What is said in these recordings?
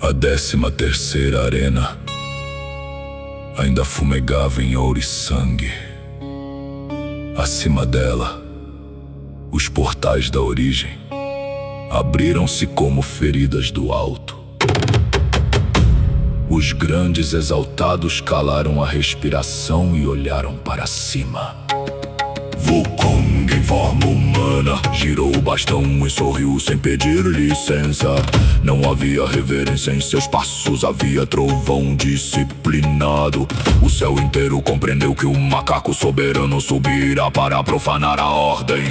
A 13ª arena ainda fumegava em ouro e sangue. Acima dela, os portais da origem abriram-se como feridas do alto. Os grandes exaltados calaram a respiração e olharam para cima. Wukong em forma humana girou o bastão e sorriu sem pedir licença. Não havia reverência em seus passos, havia trovão disciplinado. O céu inteiro compreendeu que o macaco soberano subirá para profanar a ordem.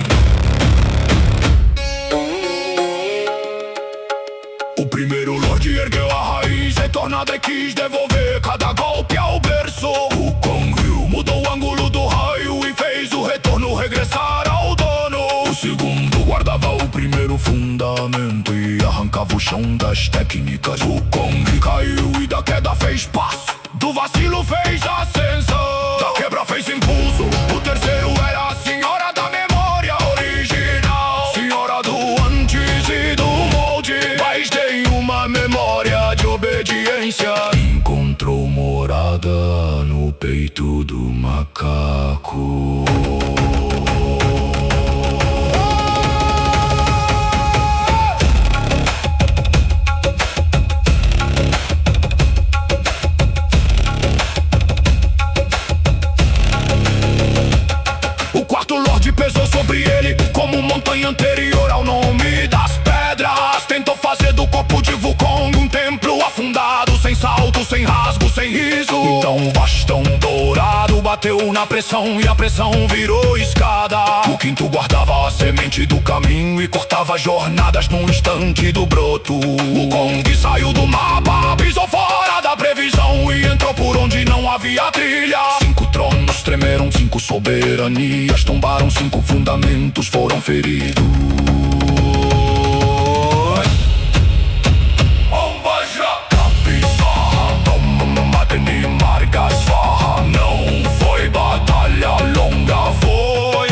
O primeiro Lorde ergueu a raiz retornada e quis devolver cada golpe ao berço. O Kong Ryu mudou o ângulo do raio e fez o retorno regressar ao dono. O segundo guardava o primeiro fundamento e arrancava o chão das técnicas. O Kong caiu e da queda fez passo, do vacilo fez ascensão, da quebra fez impulso. O terceiro era a senhora da memória original, senhora do antes e do molde, mas tem uma memória de obediência. Encontrou morada no peito do macaco. O quarto Lorde pesou sobre ele como montanha anterior ao nome das pedras. Tentou fazer do corpo de Wukong um templo afundado, sem salto, sem rasgo, sem riso. Então o bastão dourado bateu na pressão e a pressão virou escada. O quinto guardava a semente do caminho e cortava jornadas num instante do broto. O Kong saiu do mapa, pisou fora da previsão e entrou por onde não havia trilha. 5 tronos tremeram, 5 soberanias tombaram, 5 fundamentos foram feridos. Não foi batalha longa, foi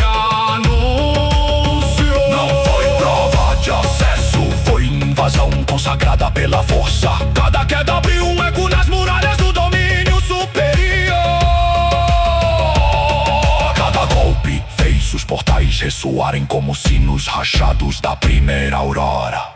anúncio. Não foi prova de acesso, foi invasão consagrada pela força. Cada queda abriu um eco nas muralhas do domínio superior. Cada golpe fez os portais ressoarem como sinos rachados da primeira aurora.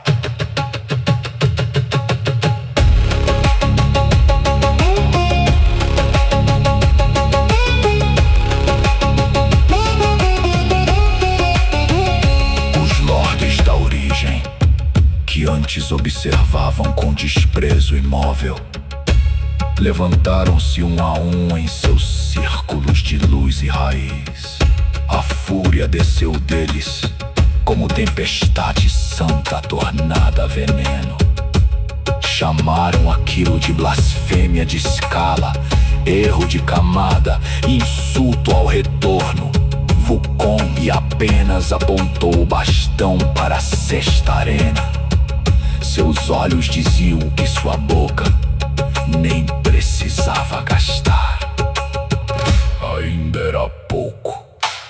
Que antes observavam com desprezo imóvel, levantaram-se um a um em seus círculos de luz e raiz. A fúria desceu deles como tempestade santa tornada a veneno. Chamaram aquilo de blasfêmia de escala, erro de camada, insulto ao retorno. Wukong apenas apontou o bastão para a 6ª arena. Seus olhos diziam que sua boca nem precisava gastar. Ainda era pouco.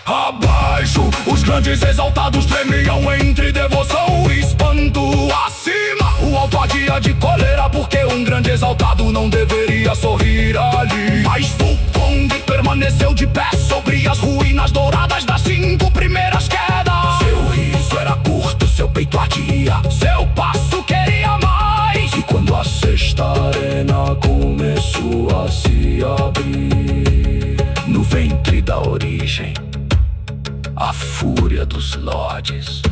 Abaixo, os grandes exaltados tremiam entre devoção e espanto. Acima, o alto ardia de cólera, porque um grande exaltado não deveria sorrir ali. Mas Wukong permaneceu de pé sobre as ruínas douradas das 5 primeiras quedas. Seu riso era curto, seu peito ardia, seu passo queria mais. E quando a 6ª arena começou a se abrir, no ventre da origem, a fúria dos lordes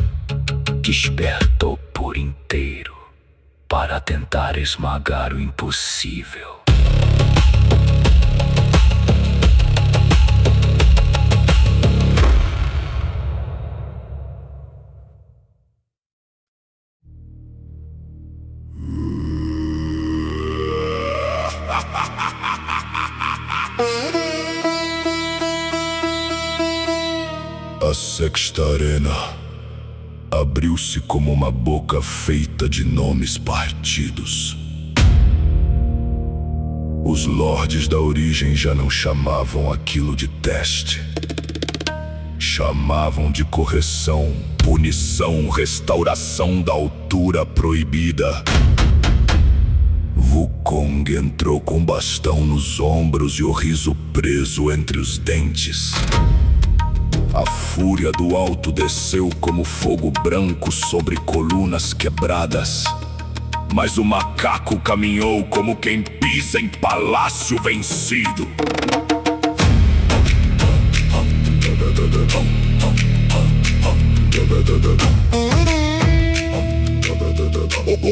despertou por inteiro para tentar esmagar o impossível. A 6ª arena abriu-se como uma boca feita de nomes partidos. Os lordes da origem já não chamavam aquilo de teste. Chamavam de correção, punição. punição, restauração da altura proibida. Wukong entrou com bastão nos ombros e o riso preso entre os dentes. A fúria do alto desceu como fogo branco sobre colunas quebradas. Mas o macaco caminhou como quem pisa em palácio vencido.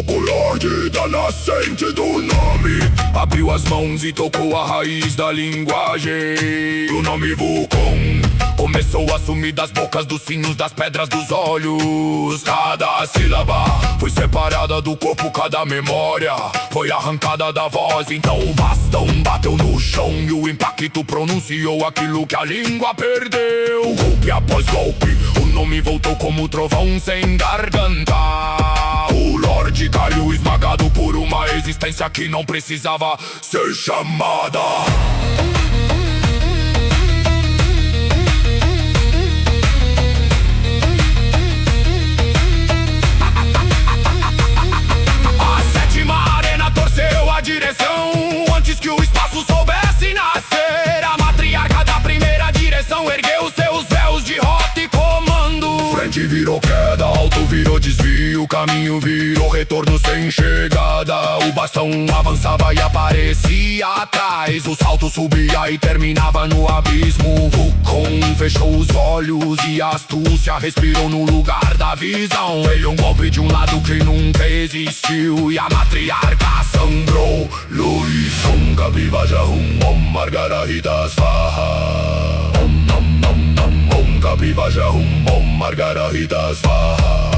O Lorde da nascente do nome abriu as mãos e tocou a raiz da linguagem. O nome Wukong começou a sumir das bocas, dos sinos, das pedras dos olhos. Cada sílaba foi separada do corpo, cada memória foi arrancada da voz. Então o bastão bateu no chão e o impacto pronunciou aquilo que a língua perdeu. Golpe após golpe, o nome voltou como trovão sem garganta. O Lorde caiu esmagado por uma existência que não precisava ser chamada. Direção, antes que o espaço soubesse nascer, a matriarca da primeira direção ergueu seus véus de rota e comando. Frente virou queda, alto virou desvio, caminho virou retorno sem chegada. O bastão avançava e aparecia atrás, o salto subia e terminava no abismo. Wukong fechou os olhos e a astúcia respirou no lugar da visão. Veio um golpe de um lado que nunca existiu e a matriarca sangrou. Luz, Gabi Vajahum, Margarita Svaha. Gabi Vajahum, Margarita Svaha.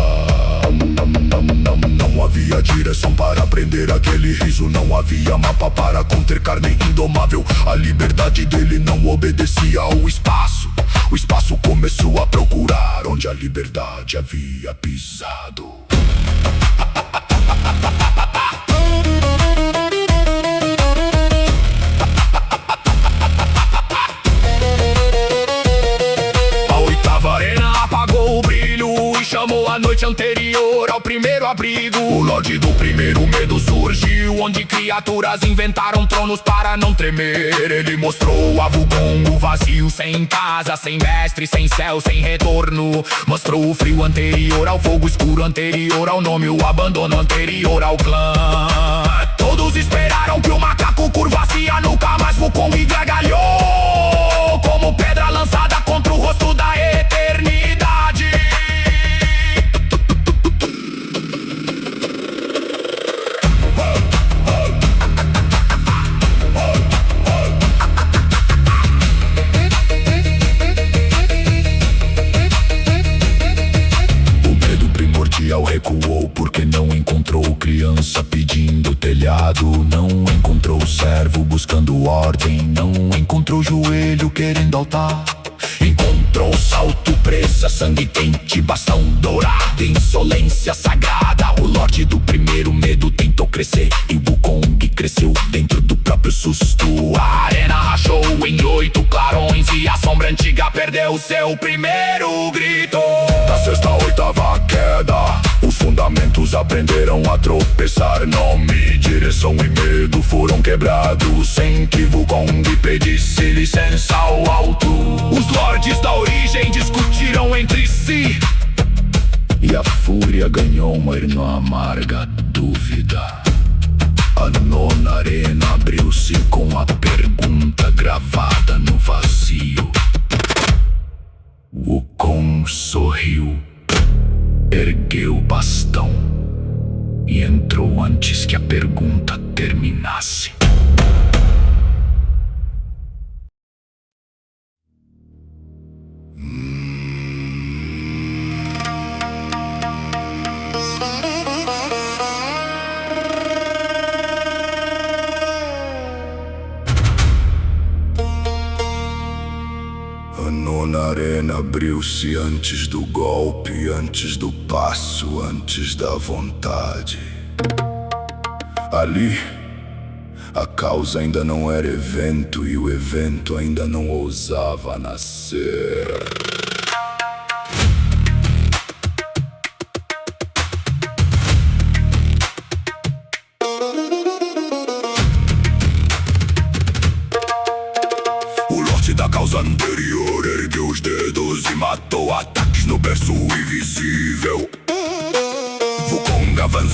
Não havia direção para aprender aquele riso, não havia mapa para conter carne indomável. A liberdade dele não obedecia ao espaço. O espaço começou a procurar onde a liberdade havia pisado. Chamou a noite anterior ao primeiro abrigo. O Lorde do primeiro medo surgiu, onde criaturas inventaram tronos para não tremer. Ele mostrou a Wukong o vazio, sem casa, sem mestre, sem céu, sem retorno. Mostrou o frio anterior ao fogo escuro, anterior ao nome, o abandono anterior ao clã. Todos esperaram que o macaco curvasse a nuca, mas Wukong gargalhou como pedra lançada contra o rosto da eternidade. Recuou porque não encontrou criança pedindo telhado. Não encontrou servo buscando ordem. Não encontrou joelho querendo altar. Encontrou salto, presa, sangue quente, bastão dourado, insolência sagrada. O Lorde do primeiro medo tentou crescer e Wukong cresceu dentro do próprio susto. A arena rachou em 8 clarões e a sombra antiga perdeu seu primeiro grito. Na sexta, oitava queda, os fundamentos aprenderam a tropeçar. Nome, direção e medo foram quebrados sem que Wukong pedisse licença ao alto. Os Lordes da origem discutiram entre si e a fúria ganhou uma amarga dúvida. A nona arena abriu-se com a pergunta gravada no vazio. Wukong sorriu, ergueu o bastão e entrou antes que a pergunta terminasse. A nona arena abriu-se antes do golpe, antes do passo, antes da vontade. Ali, a causa ainda não era evento e o evento ainda não ousava nascer.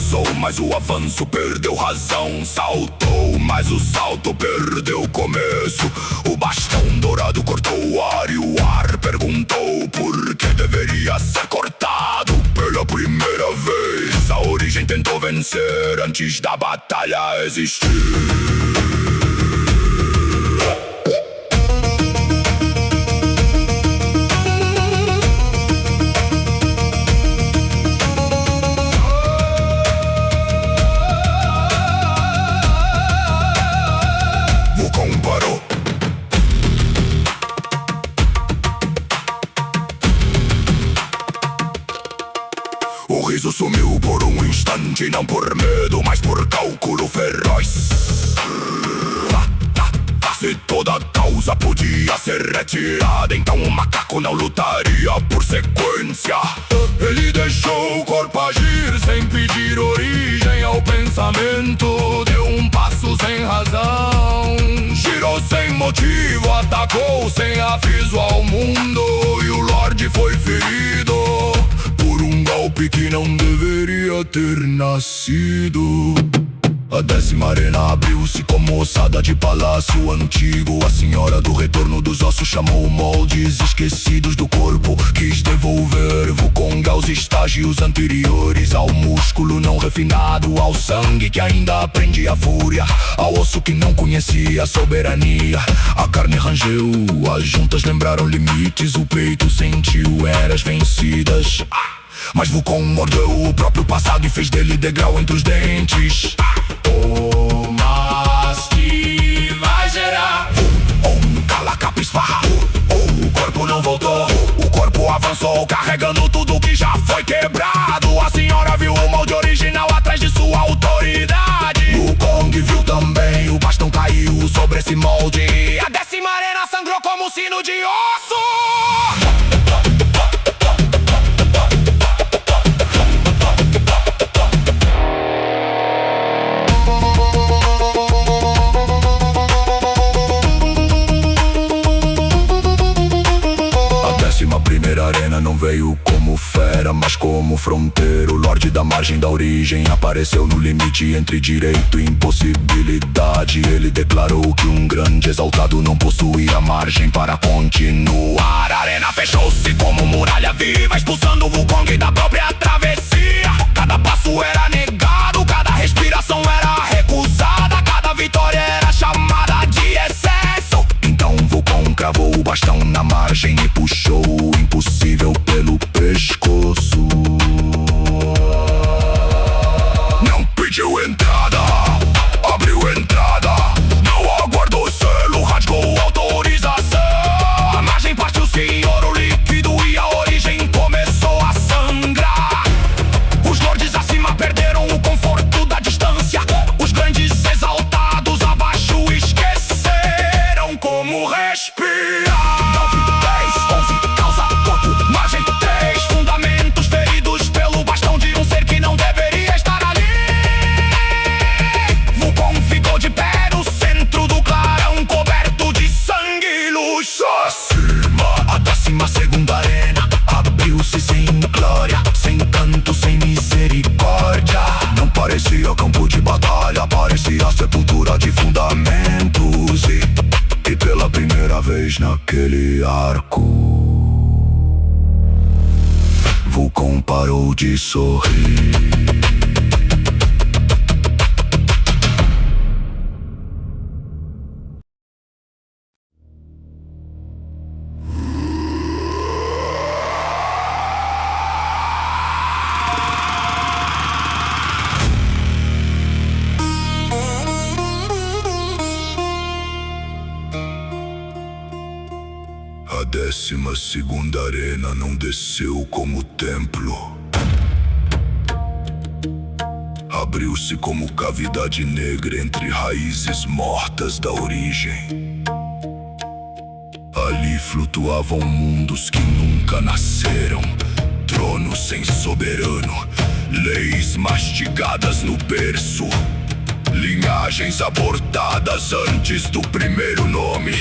avançou, mas o avanço perdeu razão. Saltou, mas o salto perdeu o começo. O bastão dourado cortou o ar e o ar perguntou por que deveria ser cortado. Pela primeira vez a origem tentou vencer antes da batalha existir. O riso sumiu por um instante, não por medo, mas por cálculo feroz. Se toda causa podia ser retirada, então o macaco não lutaria por sequência. Ele deixou o corpo agir sem pedir origem ao pensamento. Deu um passo sem razão, girou sem motivo, atacou sem aviso ao mundo. E o Lorde foi ferido por um golpe que não deveria ter nascido. A 10ª arena abriu-se como ossada de palácio antigo. A senhora do retorno dos ossos chamou moldes esquecidos do corpo. Quis devolver Wukong aos estágios anteriores, ao músculo não refinado, ao sangue que ainda aprendia a fúria, ao osso que não conhecia a soberania. A carne rangeu, as juntas lembraram limites, o peito sentiu eras vencidas. Mas Wukong mordeu o próprio passado e fez dele degrau entre os dentes. O mas que vai gerar cala capa esfarra. O corpo não voltou, o corpo avançou, carregando tudo que já foi quebrado. A senhora viu o molde original atrás de sua autoridade. Wukong viu também, o bastão caiu sobre esse molde. A 10ª arena sangrou como um sino de osso. A arena não veio como fera, mas como fronteiro. O Lorde da margem da origem apareceu no limite entre direito e impossibilidade. Ele declarou que um grande exaltado não possuía margem para continuar. A arena fechou-se como muralha viva, expulsando o Wukong da própria travessia. Cada passo era negado, cada respiração era recusada, cada vitória era chamada de excesso. Então Wukong cravou o bastão na margem e puxou o impossível pelo pescoço. Não pediu entrada, abriu entrada, não aguardou selo, rasgou autorização. A margem partiu-se em ouro líquido e a origem começou a sangrar. Os lordes acima perderam o conforto da distância. Os grandes exaltados abaixo esqueceram como respirar. A 12ª arena abriu-se sem glória, sem canto, sem misericórdia. Não parecia campo de batalha, parecia sepultura de fundamentos. E pela primeira vez naquele arco, Wukong parou de sorrir. A 12ª arena não desceu como templo. Abriu-se como cavidade negra entre raízes mortas da origem. Ali flutuavam mundos que nunca nasceram, tronos sem soberano, leis mastigadas no berço, linhagens abortadas antes do primeiro nome.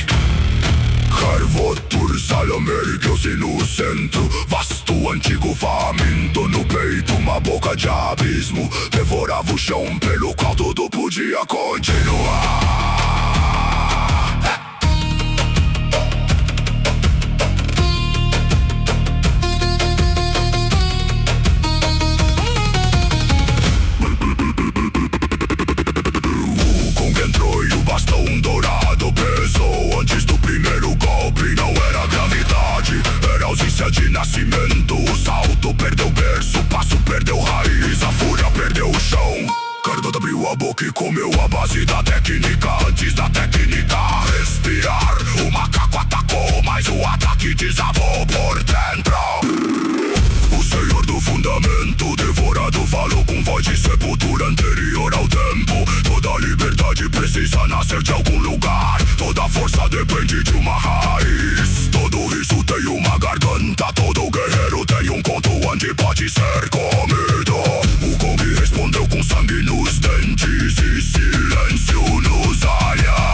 Carvotur Salamer, que no centro, vasto morto antigo faminto no peito, uma boca de abismo devorava o chão pelo qual tudo podia continuar. Bastão dourado pesou antes do primeiro golpe. Não era gravidade, era ausência de nascimento. O salto perdeu berço, o passo perdeu raiz, a fúria perdeu o chão. Cardoso abriu a boca e comeu a base da técnica. Antes da técnica respirar, o macaco atacou, mas o ataque desabou por dentro. O senhor do fundamento devorado falou com voz de sepultura anterior ao tempo. Toda liberdade precisa nascer de algum lugar. Toda força depende de uma raiz. Todo riso tem uma garganta. Todo guerreiro tem um conto onde pode ser comido. O Kong respondeu com sangue nos dentes e silêncio nos olhos.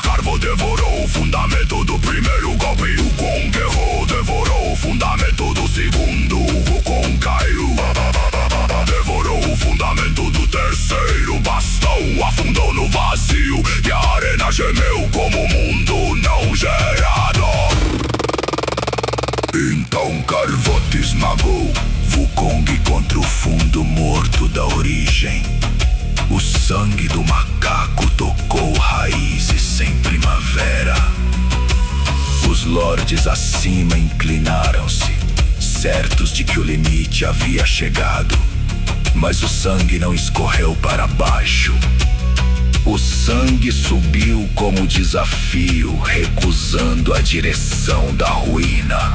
Carvo devorou o fundamento do primeiro golpe. O Kong errou, devorou o fundamento do segundo. O Kong caiu, devorou o fundamento do terceiro. Bastão afundou no vazio e a arena gemeu como um mundo não gerado. Então Carvote esmagou Wukong contra o fundo morto da origem. O sangue do macaco tocou raízes sem primavera. Os lordes acima inclinaram-se, certos de que o limite havia chegado. Mas o sangue não escorreu para baixo. O sangue subiu como desafio, recusando a direção da ruína.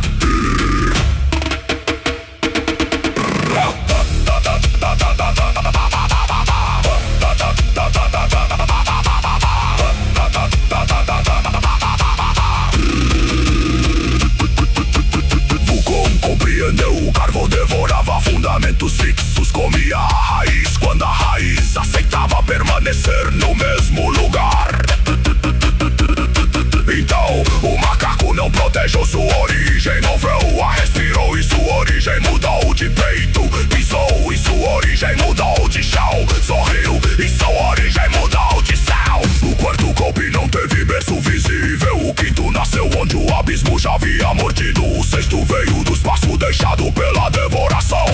Wukong compreendeu, o carvão devorava fundamentos fixos, comia a raiz quando a raiz aceitava permanecer no mesmo lugar. Então o macaco não protejou sua origem, moveu, a respirou e sua origem mudou de peito. Pisou e sua origem mudou de chão. Sorriu e sua origem mudou de céu. O quarto golpe não teve berço visível. O quinto nasceu onde o abismo já havia mordido. O sexto veio do espaço deixado pela devoração.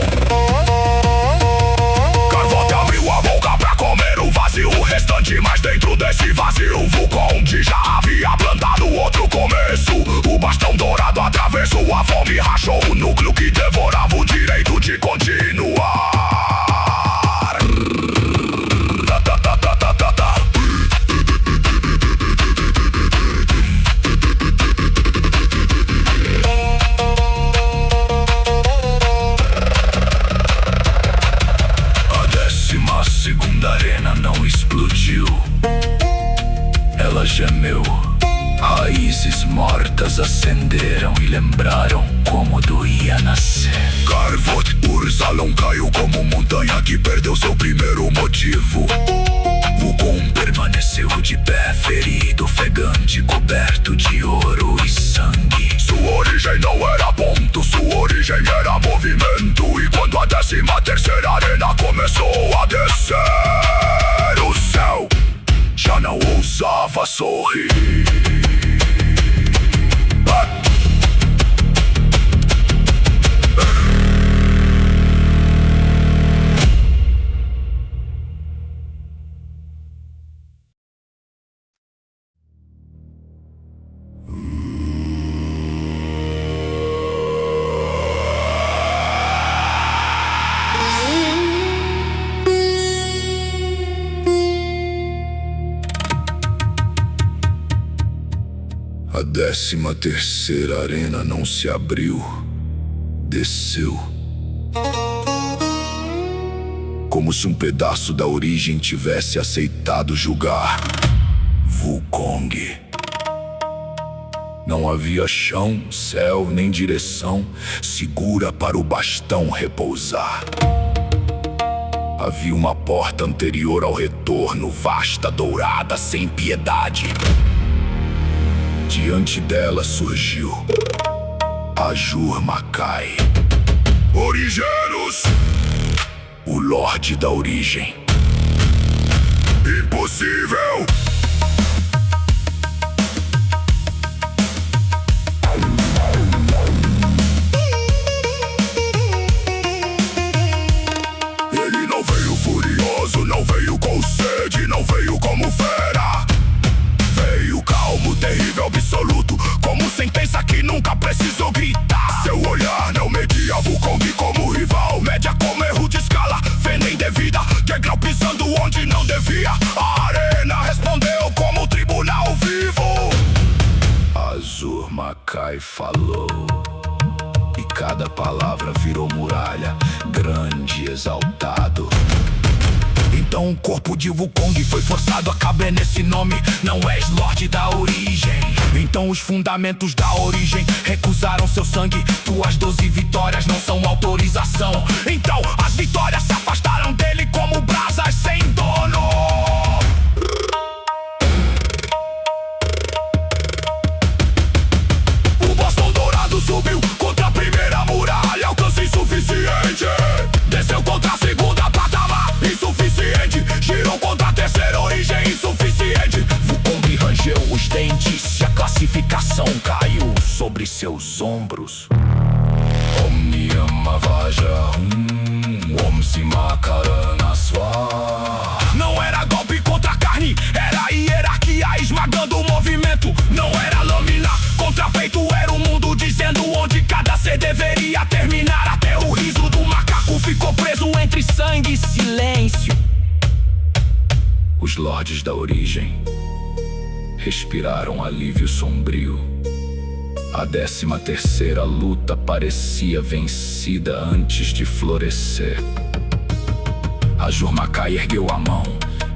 Carvote abriu a boca pra comer o vazio. O restante, mas dentro desse vazio Wukong já havia plantado outro começo. O bastão dourado atravessou a fome, rachou o núcleo que devorava o direito de continuar. A 12ª arena não explodiu. Ela gemeu. Raízes mortas acenderam e lembraram como doía nascer. Carvote Urzalon caiu como montanha que perdeu seu primeiro motivo. Wukong permaneceu de pé, ferido, ofegante, coberto de ouro e sangue. Sua origem não era ponto, sua origem era movimento. E quando a 13ª arena começou a descer, o céu já não ousava sorrir. A 13ª arena não se abriu, desceu. Como se um pedaço da origem tivesse aceitado julgar Wukong. Não havia chão, céu, nem direção segura para o bastão repousar. Havia uma porta anterior ao retorno, vasta, dourada, sem piedade. Diante dela surgiu Azur-Makai, Origenos, o Lorde da Origem. Impossível! Ele não veio furioso, não veio com sede, não veio como fera. Veio calmo, terrível, absoluto, como sentença que nunca precisou gritar. Seu olhar não media Wukong como rival, média como erro de escala, fenda indevida, degrau pisando onde não devia. A arena respondeu como tribunal vivo. Azur-Makai falou, e cada palavra virou muralha, grande e exaltado. Então o corpo de Wukong foi forçado a caber nesse nome. Não és Lorde da Origem. Então os fundamentos da origem recusaram seu sangue. Tuas 12 vitórias não são autorização. Então as vitórias se afastaram dele como brasas sem dono. O bastão dourado subiu contra a primeira muralha, alcance insuficiente. Desceu contra a segunda patamar, insuficiente. Girou contra a terceira origem, insuficiente. Wukong rangeu os dentes e a classificação caiu sobre seus ombros. Om Niyama Vaja Om Simakarana Swa. Não era golpe contra a carne, era hierarquia esmagando o movimento. Não era lâmina contra peito, era o mundo dizendo onde cada ser deveria terminar. Até o riso do macaco ficou preso entre sangue e silêncio. Os lordes da origem respiraram alívio sombrio. A 13ª luta parecia vencida antes de florescer. Azur-Makai ergueu a mão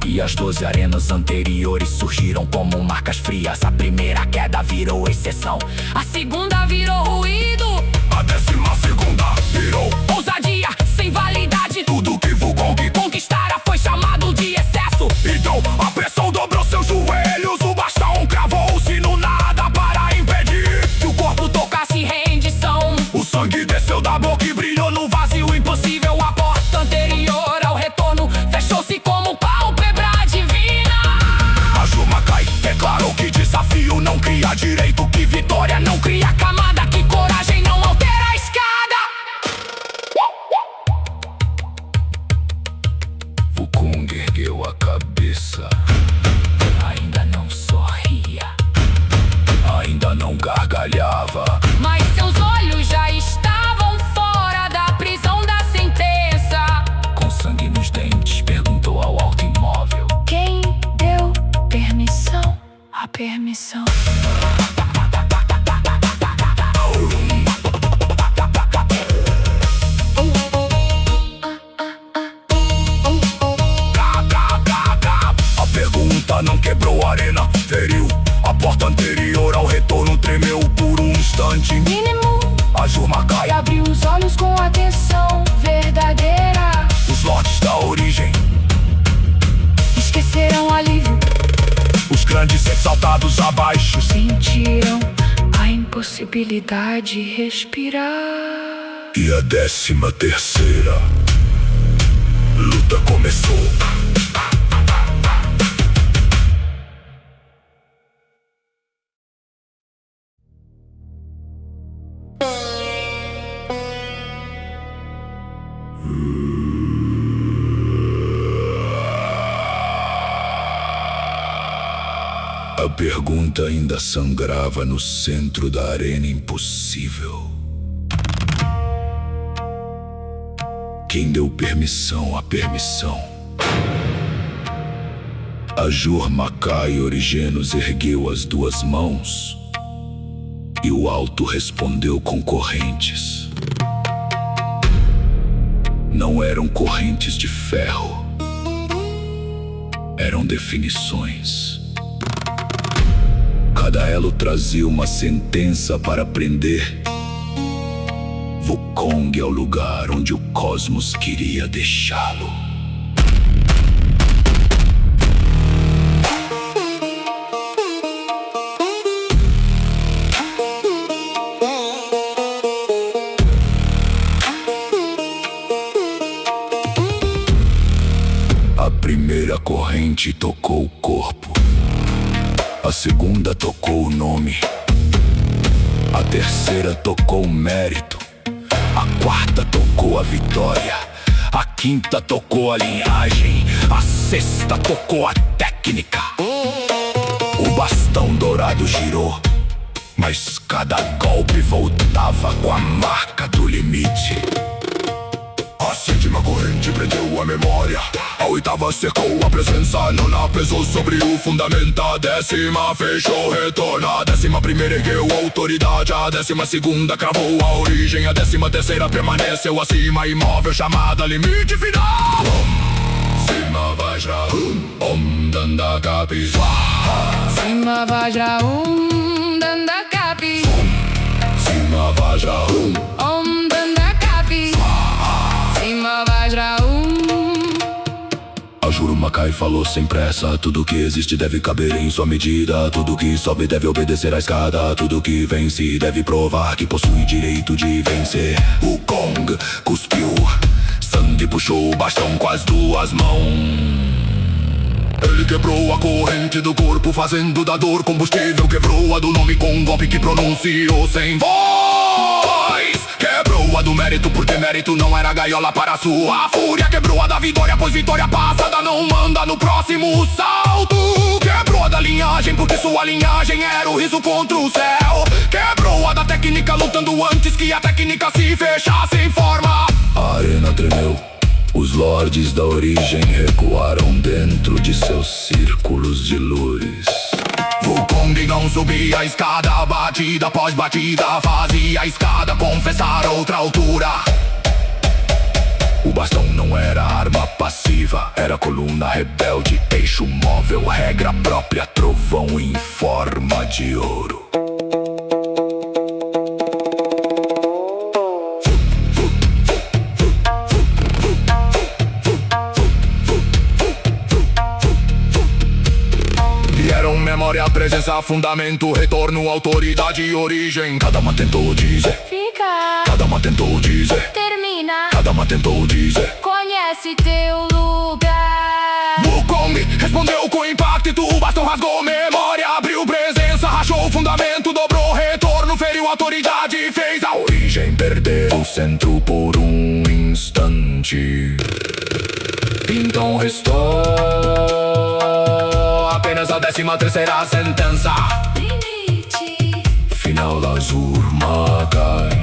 e as 12 arenas anteriores surgiram como marcas frias. A primeira queda virou exceção, a segunda virou ruído, a 12ª virou ousadia sem validade. Tudo que Wukong conquistara foi chamado de excesso. Então a pressão dobrou seus joelhos, o bastão cravou-se no nada para impedir que o corpo tocasse rendição. O sangue desceu da boca e brilhou no vazio impossível. A porta anterior ao retorno fechou-se como pálpebra divina. Azur-Makai declarou que desafio não cria direito, que vitória não cria camada, que coragem não altera a escada. Wukong ergueu a cabeça. Ainda não sorria, ainda não gargalhava, mas seus olhos já estavam fora da prisão da sentença. Com sangue nos dentes, perguntou ao alto imóvel: quem deu permissão? A permissão. A pergunta não quebrou a arena, feriu. A porta anterior ao retorno tremeu por um instante mínimo. Azur-Makai abriu os olhos com atenção verdadeira. Os lordes da origem esqueceram alívio, os grandes exaltados abaixo sentiram a impossibilidade de respirar. E a 13ª luta começou. A pergunta ainda sangrava no centro da arena impossível. Quem deu permissão à permissão? Azur-Makai Origenos ergueu as 2 mãos e o alto respondeu com correntes. Não eram correntes de ferro, eram definições. Cada elo trazia uma sentença para prender. Wukong é o lugar onde o cosmos queria deixá-lo. A primeira corrente tocou o corpo, a segunda tocou o nome, a terceira tocou o mérito, a quarta tocou a vitória, a quinta tocou a linhagem, a sexta tocou a técnica. O bastão dourado girou, mas cada golpe voltava com a marca do limite. A sétima corrente prendeu a memória, a oitava cercou a presença, a nona pesou sobre o fundamento, a décima fechou o retorno, a 11ª ergueu a autoridade, a 12ª cravou a origem, a 13ª permaneceu acima, imóvel, chamada limite final. Sima Vajra Dandakapi Swaha. Sima Vajra Dandakapi. Sima Vajra Dandakapi. Sima Vajra A Juru-Macai falou sem pressa: tudo que existe deve caber em sua medida, tudo que sobe deve obedecer à escada, tudo que vence deve provar que possui direito de vencer. O Kong cuspiu sangue, puxou o bastão com as duas mãos. Ele quebrou a corrente do corpo, fazendo da dor combustível. Quebrou a do nome com um golpe que pronunciou sem voz. Quebrou a do mérito, porque mérito não era gaiola para sua fúria. Quebrou a da vitória, pois vitória passada não manda no próximo salto. Quebrou a da linhagem, porque sua linhagem era o riso contra o céu. Quebrou a da técnica, lutando antes que a técnica se fechasse em forma. A arena tremeu, os lordes da origem recuaram dentro de seus círculos de luz. Wukong não subia a escada, batida após batida, fazia a escada confessar outra altura. O bastão não era arma passiva, era coluna rebelde, eixo móvel, regra própria, trovão em forma de ouro. Memória, presença, fundamento, retorno, autoridade e origem. Cada uma tentou dizer Fica. cada uma tentou dizer Termina. cada uma tentou dizer Conhece teu lugar. Wukong respondeu com impacto, o bastão rasgou memória, abriu presença, rachou o fundamento, dobrou retorno, feriu autoridade, fez a origem perder o centro por um instante. Então restou apenas a 13ª sentença. Limite. Final da Juru-Macai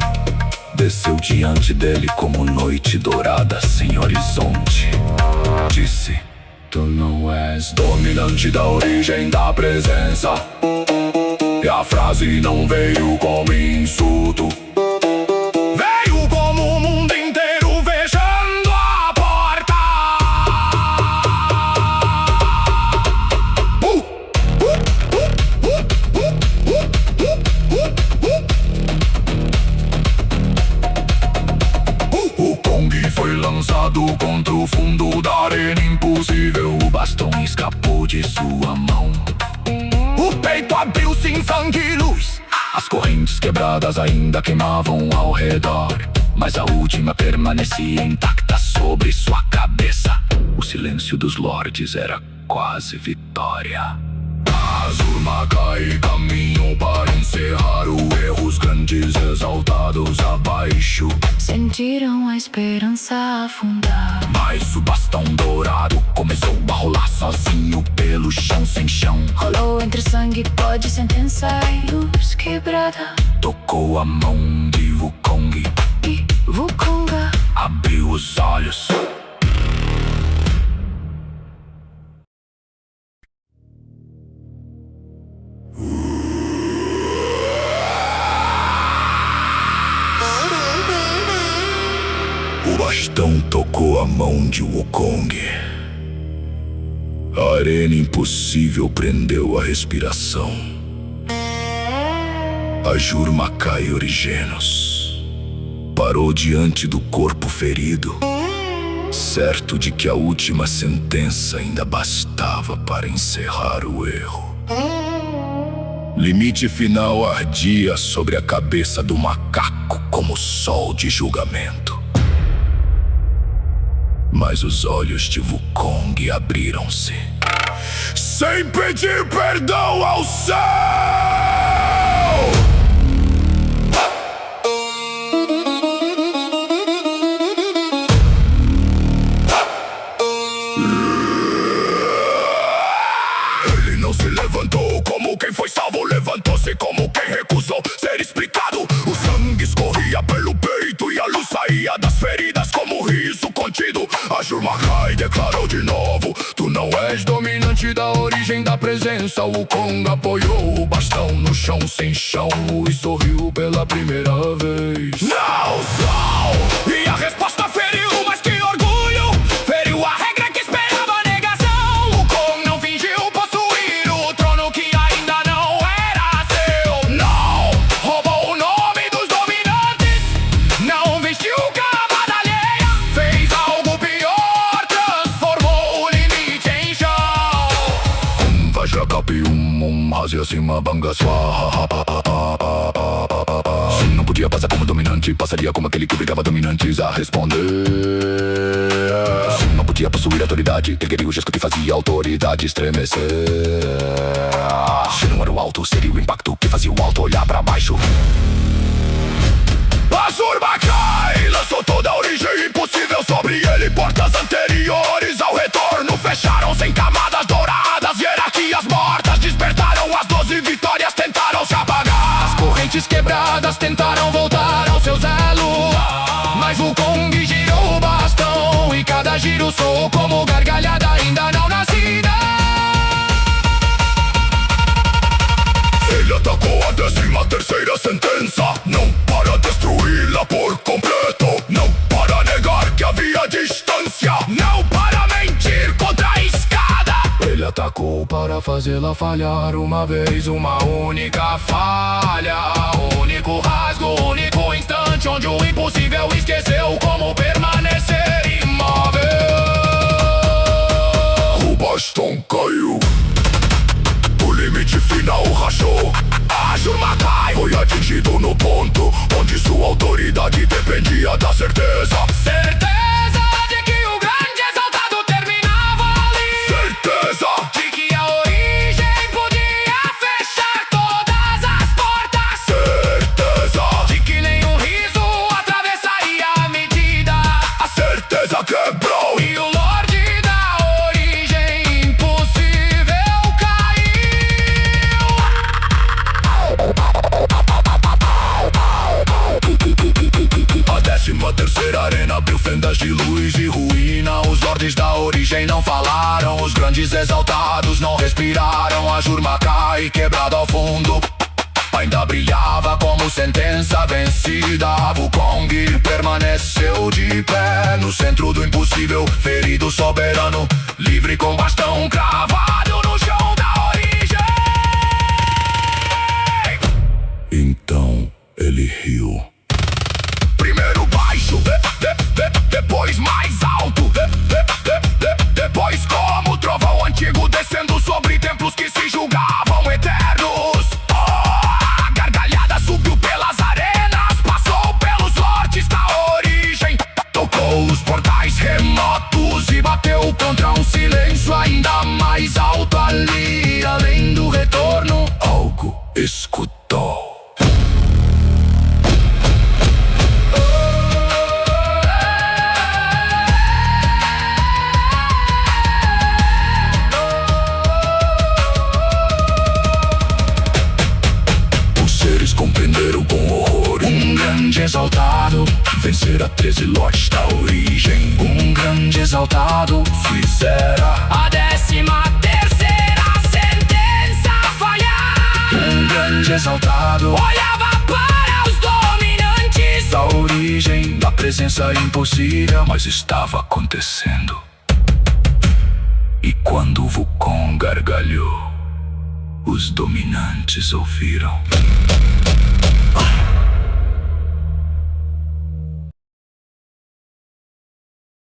desceu diante dele como noite dourada sem horizonte. Disse: tu não és dominante da origem da presença. E a frase não veio como insulto, veio como o mundo inteiro fechando a porta. O Kong foi lançado contra o fundo da arena impossível. O bastão escapou de sua mão. O peito abriu-se em sangue e luz. As correntes quebradas ainda queimavam ao redor, mas a última permanecia intacta sobre sua cabeça. O silêncio dos lordes era quase vitória. A Juru-Macai caminhou para encerrar o erro. Os grandes exaltados abaixo Sentiram a esperança afundar. mas o bastão dourado começou a rolar sozinho pelo chão sem chão. Rolou entre sangue, pode, sentença e luz quebrada. Tocou a mão de Wukong E Wukonga abriu os olhos. O bastão tocou a mão de Wukong. A arena impossível prendeu a respiração. Ajur Makai Origenos parou diante do corpo ferido, certo de que a última sentença ainda bastava para encerrar o erro. Limite final ardia sobre a cabeça do macaco como sol de julgamento. Mas os olhos de Wukong abriram-se, sem pedir perdão ao céu! Ele não se levantou como quem foi salvo, levantou-se como quem recusou ser explicado. O sangue escorria pelo peito e a luz saía das feridas como riso contido. Ajur Makai declarou de novo: tu não és dominante da origem da presença. O Wukong apoiou o bastão no chão sem chão e sorriu pela primeira vez. Não sou! E a resposta feriu, mas que orgulho! Feriu a regra que esperava a negação. O Wukong não fingiu possuir o trono que ainda não era seu. Não roubou o nome dos dominantes, não vestiu camada alheia, fez algo pior, transformou o limite em chão. Vajrakapi Razi acima Banga Swaha. Se não podia passar como dominante, passaria como aquele que obrigava dominantes a responder. Se não podia possuir autoridade, ergueria o gesto que fazia a autoridade estremecer. Se não era o alto, seria o impacto que fazia o alto olhar pra baixo. Ajur Makai lançou toda a origem impossível sobre ele. Portas anteriores ao retorno fecharam-se em camadas douradas. Hierarquias mortas despertaram, as 12 vitórias tentaram se apagar. As correntes quebradas tentaram voltar ao seu elo, mas o Wukong girou o bastão e cada giro soou como gargalhada ainda não nascida. Ele atacou a 13ª sentença, não para destruí-la por completo, não para negar que havia distância, não para mentir contra a escada. Ele atacou para fazê-la falhar uma vez, uma única falha, único rasgo, único instante onde o impossível esqueceu como permanecer imóvel. O bastão caiu, o limite final rachou. Ajur Makai foi atingido no ponto onde sua autoridade dependia da certeza. Certeza de que o grande exaltado terminava ali. Certeza de que a origem podia fechar todas as portas. Certeza de que nenhum riso atravessaria a medida. A certeza quebrou e o Lorde da origem impossível caiu. A 13ª arena abriu fendas de luz e ruína. Os lordes da origem não falaram, os grandes exaltados não respiraram. Ajur Makai, quebrado ao fundo, ainda brilhava como sentença vencida. Wukong permaneceu de pé no centro do impossível, ferido soberano, livre com bastão cravado no chão da origem. Então ele riu. Primeiro baixo, depois mais alto, depois como trovão antigo descendo sobre templos que se julgavam eternos. A gargalhada subiu pelas arenas, passou pelos lordes da origem, tocou os portais remotos e bateu contra um silêncio ainda mais alto ali. Além do retorno, algo escutou. Compreenderam com horror um grande exaltado vencer a 13 lordes da origem. Um grande exaltado fizera a 13ª sentença falhar. Um grande exaltado olhava para os dominantes da origem, da presença impossível, mas estava acontecendo. E quando Wukong gargalhou, os dominantes ouviram.